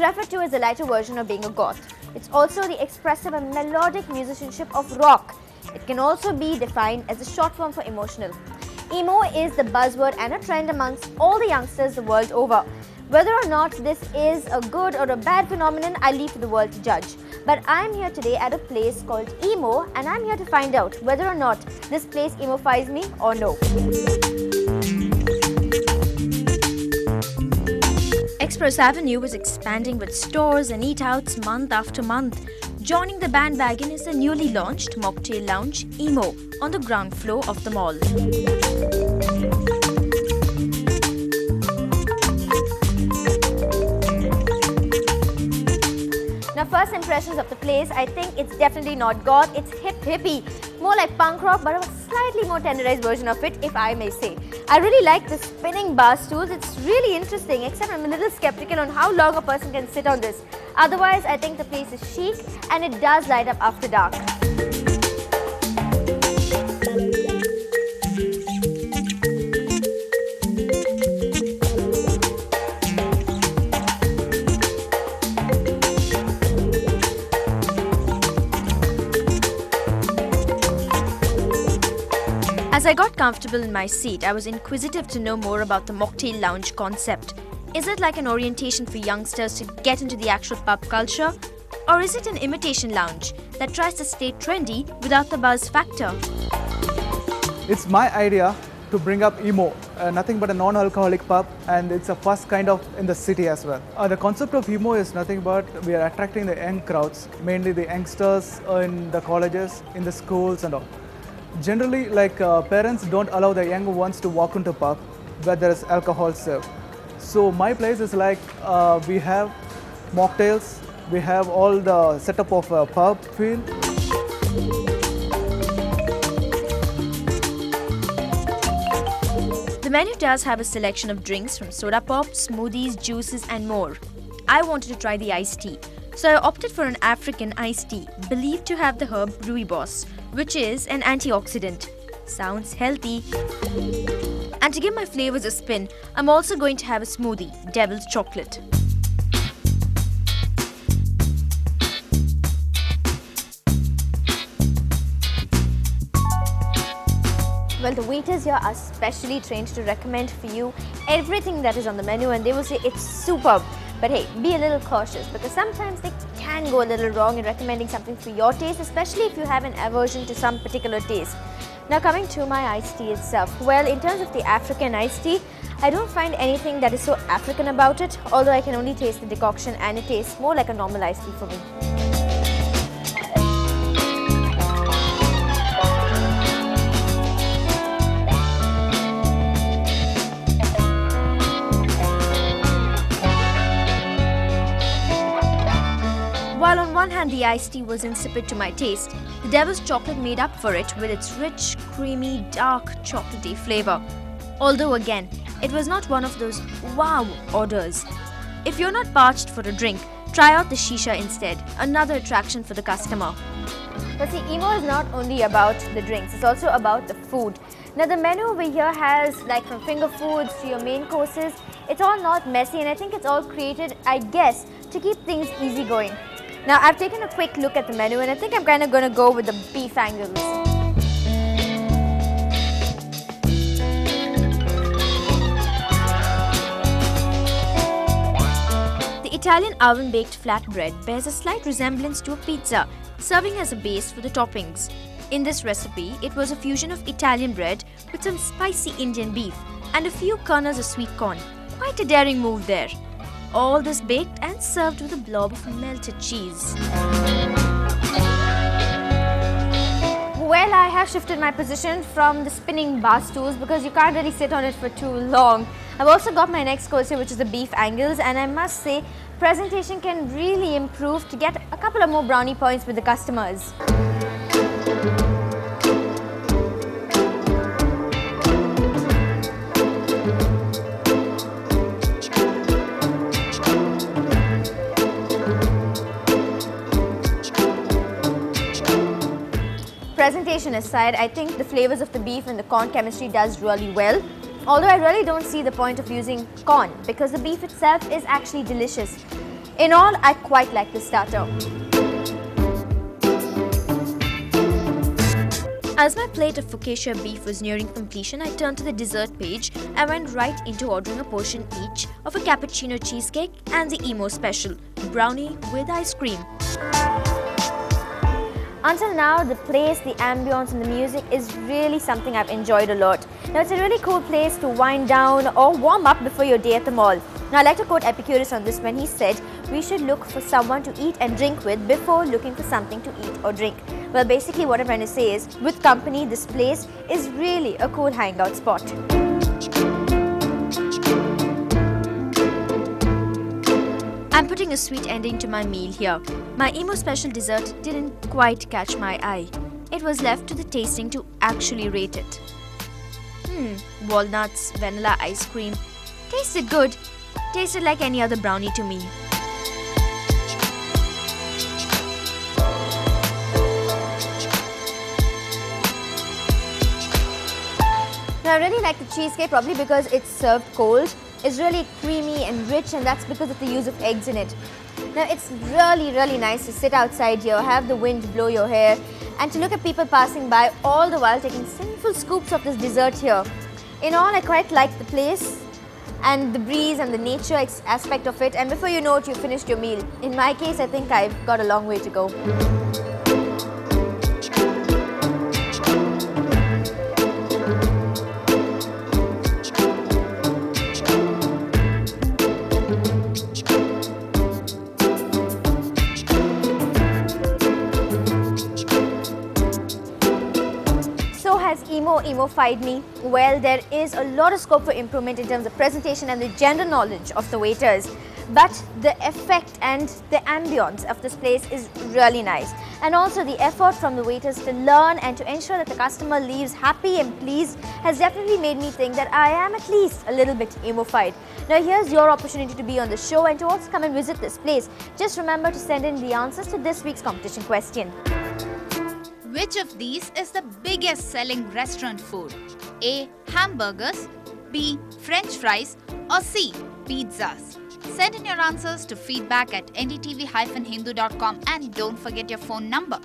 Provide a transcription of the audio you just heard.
referred to as the lighter version of being a goth. It's also the expressive and melodic musicianship of rock. It can also be defined as a short form for emotional. Emo is the buzzword and a trend amongst all the youngsters the world over. Whether or not this is a good or a bad phenomenon, I leave to the world to judge. But I'm here today at a place called Emo, and I'm here to find out whether or not this place emo-fies me or no. Express Avenue is expanding with stores and eat-outs month after month. Joining the bandwagon is the newly launched mocktail lounge Emo on the ground floor of the mall. Now, first impressions of the place, I think it's definitely not goth, it's hippie. More like punk rock, but a slightly more tenderized version of it, if I may say. I really like the spinning bar stools. It's really interesting, except I'm a little skeptical on how long a person can sit on this. Otherwise, I think the place is chic and it does light up after dark. As I got comfortable in my seat, I was inquisitive to know more about the mocktail lounge concept. Is it like an orientation for youngsters to get into the actual pub culture? Or is it an imitation lounge that tries to stay trendy without the buzz factor? It's my idea to bring up Emo, nothing but a non-alcoholic pub, and it's a first kind of in the city as well. The concept of Emo is nothing but we are attracting the young crowds, mainly the youngsters in the colleges, in the schools and all. Generally, parents don't allow the young ones to walk into pub where there is alcohol served. So my place is like we have mocktails, we have all the setup of a pub feel. The menu does have a selection of drinks from soda pop, smoothies, juices and more. I wanted to try the iced tea, so I opted for an African iced tea believed to have the herb rooibos, which is an antioxidant. Sounds healthy. And to give my flavors a spin, I'm also going to have a smoothie, Devil's Chocolate. Well, the waiters here are specially trained to recommend for you everything that is on the menu, and they will say it's superb. But hey, be a little cautious because sometimes they can go a little wrong in recommending something for your taste, especially if you have an aversion to some particular taste. Now, coming to my iced tea itself, well, in terms of the African iced tea, I don't find anything that is so African about it, although I can only taste the decoction and it tastes more like a normal iced tea for me. While on one hand the iced tea was insipid to my taste, the Devil's Chocolate made up for it with its rich, creamy, dark, chocolatey flavour. Although again, it was not one of those wow orders. If you're not parched for a drink, try out the shisha instead, another attraction for the customer. But see, Emo is not only about the drinks, it's also about the food. Now the menu over here has like from finger foods to your main courses. It's all not messy and I think it's all created, I guess, to keep things easy going. Now, I've taken a quick look at the menu and I think I'm kind of going to go with the beef angles. The Italian oven-baked flatbread bears a slight resemblance to a pizza, serving as a base for the toppings. In this recipe, it was a fusion of Italian bread with some spicy Indian beef and a few kernels of sweet corn. Quite a daring move there. All this baked and served with a blob of melted cheese. Well, I have shifted my position from the spinning bar stools because you can't really sit on it for too long. I've also got my next course here, which is the beef angles, and I must say, presentation can really improve to get a couple of more brownie points with the customers. Presentation aside, I think the flavors of the beef and the corn chemistry does really well. Although I really don't see the point of using corn because the beef itself is actually delicious. In all, I quite like the starter. As my plate of focaccia beef was nearing completion, I turned to the dessert page and went right into ordering a portion each of a cappuccino cheesecake and the Emo special, brownie with ice cream. Until now, the place, the ambience and the music is really something I've enjoyed a lot. Now, it's a really cool place to wind down or warm up before your day at the mall. Now, I like to quote Epicurus on this when he said, we should look for someone to eat and drink with before looking for something to eat or drink. Well, basically what I'm trying to say is, with company, this place is really a cool hangout spot. I'm putting a sweet ending to my meal here. My Emo special dessert didn't quite catch my eye. It was left to the tasting to actually rate it. Walnuts, vanilla ice cream. Tasted good. Tasted like any other brownie to me. Now, I really like the cheesecake probably because it's served cold. It's really creamy and rich, and that's because of the use of eggs in it. Now, it's really nice to sit outside here, have the wind blow your hair, and to look at people passing by all the while taking sinful scoops of this dessert here. In all, I quite like the place and the breeze and the nature aspect of it, and before you know it, you finished your meal. In my case, I think I've got a long way to go. Has emo-fied me? Well, there is a lot of scope for improvement in terms of presentation and the general knowledge of the waiters. But the effect and the ambience of this place is really nice. And also the effort from the waiters to learn and to ensure that the customer leaves happy and pleased has definitely made me think that I am at least a little bit emo-fied. Now, here's your opportunity to be on the show and to also come and visit this place. Just remember to send in the answers to this week's competition question. Which of these is the biggest selling restaurant food? A. Hamburgers, B. French fries, or C. Pizzas? Send in your answers to feedback@ndtv-hindu.com and don't forget your phone number.